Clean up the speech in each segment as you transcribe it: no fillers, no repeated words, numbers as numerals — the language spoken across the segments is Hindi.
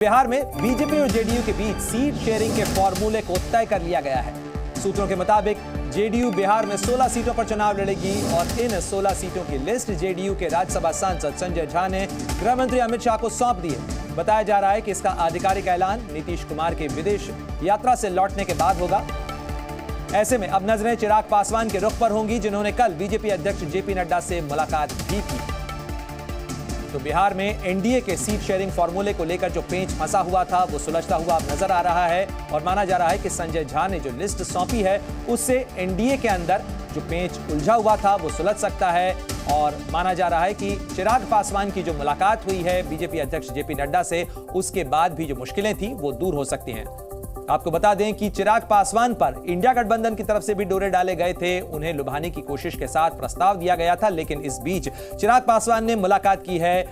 बिहार में बीजेपी और जेडीयू के बीच सीट शेयरिंग के फॉर्मूले को तय कर लिया गया है। सूत्रों के मुताबिक जेडीयू बिहार में 16 सीटों पर चुनाव लड़ेगी और इन 16 सीटों की लिस्ट जेडीयू के राज्यसभा सांसद संजय झा ने गृह मंत्री अमित शाह को सौंप दी है। बताया जा रहा है कि इसका आधिकारिक ऐलान नीतीश कुमार के विदेश यात्रा से लौटने के बाद होगा। ऐसे में अब नजरें चिराग पासवान के रुख पर होंगी, जिन्होंने कल बीजेपी अध्यक्ष जेपी नड्डा से मुलाकात भी की। तो बिहार में एनडीए के सीट शेयरिंग फॉर्मूले को लेकर जो पेंच फंसा हुआ था वो सुलझता हुआ अब नजर आ रहा है और माना जा रहा है कि संजय झा ने जो लिस्ट सौंपी है उससे एनडीए के अंदर जो पेंच उलझा हुआ था वो सुलझ सकता है। और माना जा रहा है कि चिराग पासवान की जो मुलाकात हुई है बीजेपी अध्यक्ष जेपी नड्डा से, उसके बाद भी जो मुश्किलें थी वो दूर हो सकती हैं। आपको बता दें कि चिराग पासवान पर इंडिया गठबंधन की तरफ से भी डोरे डाले गए थे, उन्हें लुभाने की कोशिश के साथ प्रस्ताव दिया गया था, लेकिन इस बीच चिराग पासवान ने मुलाकात की है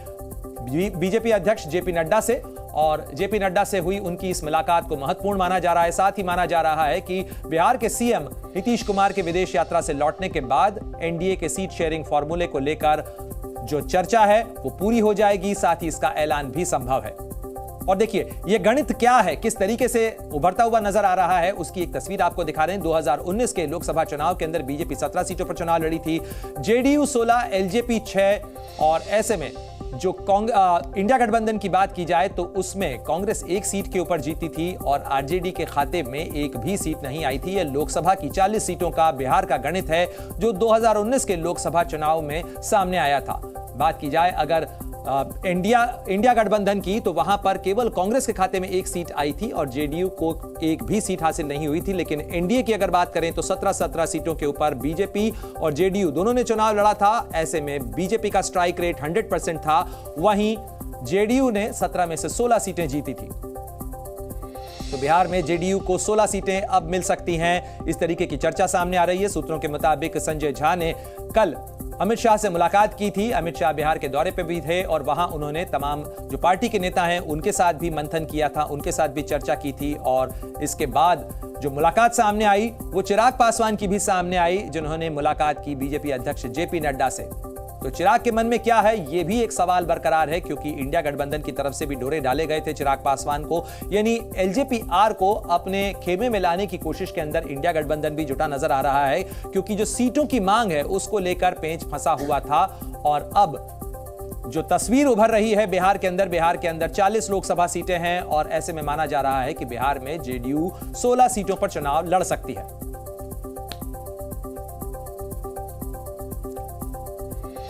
बीजेपी अध्यक्ष जेपी नड्डा से और जेपी नड्डा से हुई उनकी इस मुलाकात को महत्वपूर्ण माना जा रहा है। साथ ही माना जा रहा है कि बिहार के सीएम नीतीश कुमार के विदेश यात्रा से लौटने के बाद एनडीए के सीट शेयरिंग फॉर्मूले को लेकर जो चर्चा है वो पूरी हो जाएगी, साथ ही इसका ऐलान भी संभव है। और देखिए ये गणित क्या है, किस तरीके से उभरता हुआ नजर आ रहा है, उसकी एक तस्वीर आपको दिखा रहे हैं। 2019 के लोकसभा चुनाव के अंदर बीजेपी 17 सीटों पर चुनाव लड़ी थी, जेडीयू 16, एलजेपी 6 और ऐसे में जो इंडिया गठबंधन की बात की जाए तो उसमें कांग्रेस एक सीट के ऊपर जीती थी और आरजेडी के खाते में एक भी सीट नहीं आई थी। यह लोकसभा की 40 सीटों का बिहार का गणित है जो 2019 के लोकसभा चुनाव में सामने आया था। बात की जाए अगर इंडिया गठबंधन की तो वहां पर केवल कांग्रेस के खाते में एक सीट आई थी और जेडीयू को एक भी सीट हासिल नहीं हुई थी। लेकिन एनडीए की अगर बात करें तो 17 सीटों के ऊपर बीजेपी और जेडीयू दोनों ने चुनाव लड़ा था। ऐसे में बीजेपी का स्ट्राइक रेट 100% था, वहीं जेडीयू ने 17 में से 16 सीटें जीती थी। तो बिहार में जेडीयू को 16 सीटें अब मिल सकती हैं, इस तरीके की चर्चा सामने आ रही है। सूत्रों के मुताबिक संजय झा ने कल अमित शाह से मुलाकात की थी। अमित शाह बिहार के दौरे पे भी थे और वहां उन्होंने तमाम जो पार्टी के नेता हैं उनके साथ भी मंथन किया था, उनके साथ भी चर्चा की थी। और इसके बाद जो मुलाकात सामने आई वो चिराग पासवान की भी सामने आई, जिन्होंने मुलाकात की बीजेपी अध्यक्ष जेपी नड्डा से। तो चिराग के मन में क्या है ये भी एक सवाल बरकरार है, क्योंकि इंडिया गठबंधन की तरफ से भी डोरे डाले गए थे चिराग पासवान को, यानी एलजेपी-आर को अपने खेमे में लाने की कोशिश के अंदर इंडिया गठबंधन भी जुटा नजर आ रहा है, क्योंकि जो सीटों की मांग है उसको लेकर पेंच फंसा हुआ था। और अब जो तस्वीर उभर रही है बिहार के अंदर 40 लोकसभा सीटें हैं और ऐसे में माना जा रहा है कि बिहार में जेडीयू 16 सीटों पर चुनाव लड़ सकती है।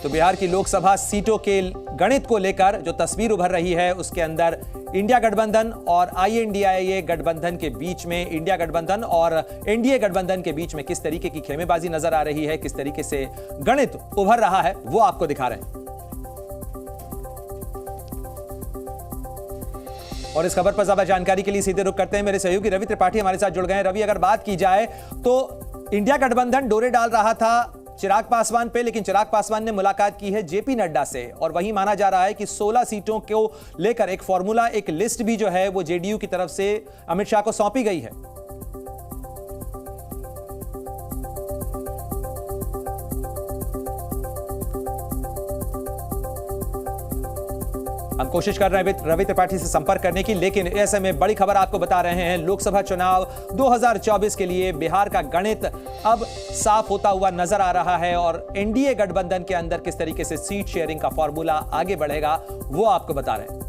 तो बिहार की लोकसभा सीटों के गणित को लेकर जो तस्वीर उभर रही है उसके अंदर इंडिया गठबंधन और आईएनडीए गठबंधन के बीच में, इंडिया गठबंधन और एनडीए गठबंधन के बीच में किस तरीके की खेमेबाजी नजर आ रही है, किस तरीके से गणित उभर रहा है वो आपको दिखा रहे हैं। और इस खबर पर ज्यादा जानकारी के लिए सीधे रुख करते हैं, मेरे सहयोगी रवि त्रिपाठी हमारे साथ जुड़ गए हैं। रवि, अगर बात की जाए तो इंडिया गठबंधन डोरे डाल रहा था चिराग पासवान पे, लेकिन चिराग पासवान ने मुलाकात की है जेपी नड्डा से और वहीं माना जा रहा है कि 16 सीटों को लेकर एक फॉर्मूला, एक लिस्ट भी जो है वो जेडीयू की तरफ से अमित शाह को सौंपी गई है। हम कोशिश कर रहे हैं रवि त्रिपाठी से संपर्क करने की, लेकिन ऐसे में बड़ी खबर आपको बता रहे हैं, लोकसभा चुनाव 2024 के लिए बिहार का गणित अब साफ होता हुआ नजर आ रहा है और एनडीए गठबंधन के अंदर किस तरीके से सीट शेयरिंग का फॉर्मूला आगे बढ़ेगा वो आपको बता रहे हैं।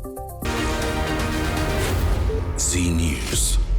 जी न्यूज़।